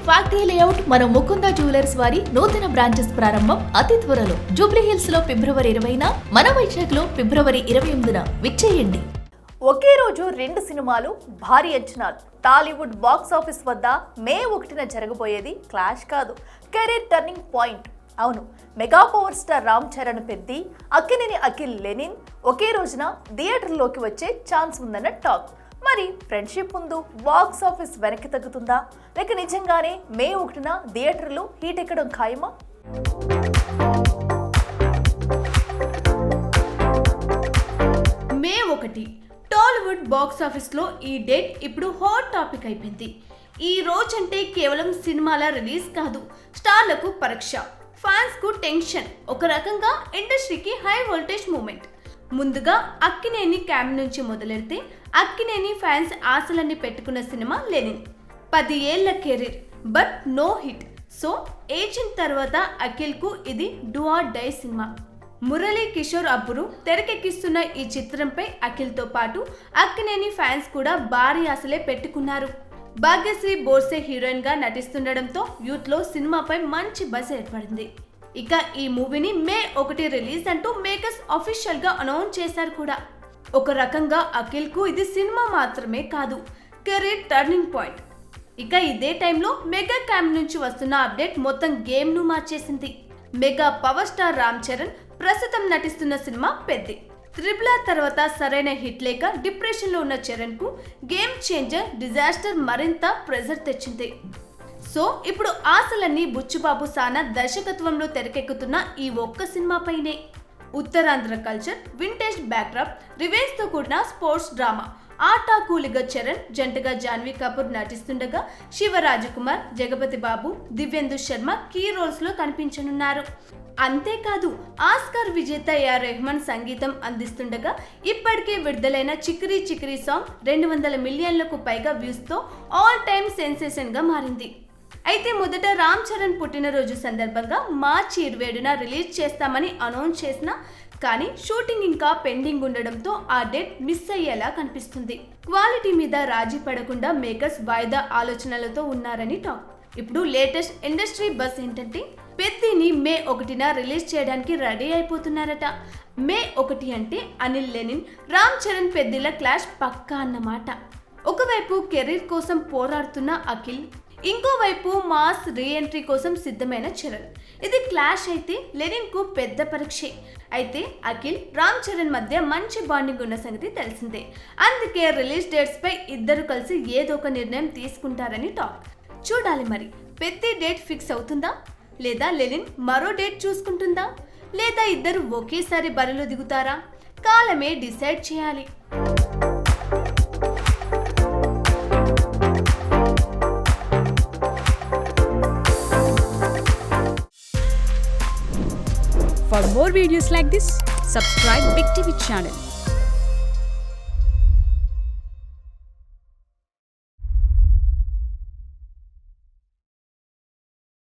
Factory layout మన Mukunda jewellers వారి నూతన బ్రాంచెస్ ప్రారంభం అతి త్వరలో జూబ్లీ హిల్స్ లో ఫిబ్రవరి 20న, మన వైజాగ్ లో ఫిబ్రవరి 28న విచ్చేయండి. ఒకే రోజు రెండు సినిమాలు, భారీ అంచనాలు. టాలీవుడ్ బాక్స్ ఆఫీస్ వద్ద మే 1న జరగబోయేది క్లాష్ కాదు, కెరీర్ టర్నింగ్ పాయింట్. అవును, mega power star Ram Charan Peddi, Akkineni Akhil Lenin ఒకే రోజున థియేటర్లోకి వచ్చే ఛాన్స్ ఉందన్న టాక్. మరి ఫ్రెండ్షిప్ ముందు బాక్స్ ఆఫీస్ వెనక్కి తగ్గుతుందా, లేక నిజంగానే మే 1న థియేటర్లు హీట్ ఎక్కడం ఖాయమా? మే 1 టాలీవుడ్ బాక్స్ ఆఫీస్లో ఈ డేట్ ఇప్పుడు హాట్ టాపిక్ అయిపోయింది. ఈ రోజంటే కేవలం సినిమాల రిలీజ్ కాదు, స్టార్లకు పరీక్ష, ఫ్యాన్స్ కు టెన్షన్, ఒక రకంగా ఇండస్ట్రీకి హై వోల్టేజ్ మూమెంట్. ముందుగా అక్కినేని క్యాంప్ నుంచి మొదలెడితే అక్కినేని ఫ్యాన్స్ ఆశలన్నీ పెట్టుకున్న సినిమా లెనిన్. 10 ఏళ్ల career but no hit. So agent తర్వాత అఖిల్ కు ఇది do or die cinema. Murali Kishore Abburu తెరకెక్కిస్తున్న ఈ చిత్రంపై అఖిల్ తో పాటు అక్కినేని ఫ్యాన్స్ కూడా భారీ ఆశలే పెట్టుకున్నారు. భాగ్యశ్రీ బోర్సే హీరోయిన్ గా నటిస్తుండడంతో యూత్ లో సినిమాపై మంచి బజ్ ఏర్పడింది. ఇక ఈ మూవీని మే 1 రిలీజ్ అంటూ మేకర్స్ అఫీషియల్ గా అనౌన్స్ చేశారు కూడా. ఒక రకంగా అఖిల్ కు ఇది సినిమా మాత్రమే కాదు, కెరీర్ టర్నింగ్ పాయింట్. ఇక ఇదే టైంలో మెగా క్యాంప్ నుంచి వస్తున్న అప్డేట్ మొత్తం గేమ్ ను మార్చేసింది. Mega power star Ram Charan ప్రస్తుతం నటిస్తున్న సినిమా పెద్ది. త్రిబుల్ ఆర్ తర్వాత సరైన హిట్ లేక డిప్రెషన్ లో ఉన్న చరణ్ కు గేమ్ చేంజర్ డిజాస్టర్ మరింత ప్రెజర్ తెచ్చింది. సో ఇప్పుడు ఆశలన్నీ బుచ్చుబాబు సానా దర్శకత్వంలో తెరకెక్కుతున్న ఈ ఒక్క సినిమాపైనే. Uttarandhra culture, vintage backdrop, revenge తో కూడిన స్పోర్ట్స్ డ్రామా. ఆటా కూలిగా చరణ్, జంటగా జాన్వీ కపూర్ నటిస్తుండగా శివరాజకుమార్, జగపతి బాబు, దివ్యేందు శర్మ కీ రోల్స్ లో కనిపించనున్నారు. అంతేకాదు ఆస్కార్ విజేత ఏఆర్ రెహమాన్ సంగీతం అందిస్తుండగా ఇప్పటికే విడుదలైన చిక్రీ చిక్రీ సాంగ్ 200 మిలియన్లకు పైగా వ్యూస్ తో ఆల్ టైమ్ సెన్సేషన్ గా మారింది. అయితే మొదట రామ్ చరణ్ పుట్టినరోజు సందర్భంగా మార్చి 27న రిలీజ్ చేస్తామని అనౌన్స్ చేసినా కానీ షూటింగ్ ఇంకా పెండింగ్ ఉండడంతో ఆ డేట్ మిస్ అయ్యేలా కనిపిస్తుంది. క్వాలిటీ మీద రాజీ పడకుండా మేకర్స్ వాయిదా ఆలోచనలతో ఉన్నారని టాక్. ఇప్పుడు లేటెస్ట్ ఇండస్ట్రీ బస్ ఏంటంటే పెద్దిని మే 1న రిలీజ్ చేయడానికి రెడీ అయిపోతున్నారట. మే 1 అంటే అనిల్ లెనిన్, రామ్ చరణ్ పెద్దిల క్లాష్ పక్కా అన్నమాట. ఒకవైపు కెరీర్ కోసం పోరాడుతున్న అఖిల్, ఇంకోవైపు మాస్ రీఎంట్రీ కోసం సిద్ధమైన చరణ్. ఇది క్లాష్ అయితే లెనిన్ కు పెద్ద పరీక్షే. అయితే అఖిల్, రామ్ చరణ్ మధ్య మంచి బాండింగ్ ఉన్న సంగతి తెలిసిందే. అందుకే రిలీజ్ డేట్స్ పై ఇద్దరు కలిసి ఏదో ఒక నిర్ణయం తీసుకుంటారని టాక్. చూడాలి మరి పెద్ద డేట్ ఫిక్స్ అవుతుందా, లేదా లెనిన్ మరో డేట్ చూసుకుంటుందా, లేదా ఇద్దరు ఒకేసారి బరిలో దిగుతారా? కాలమే డిసైడ్ చేయాలి. For more videos like this, subscribe Big TV channel.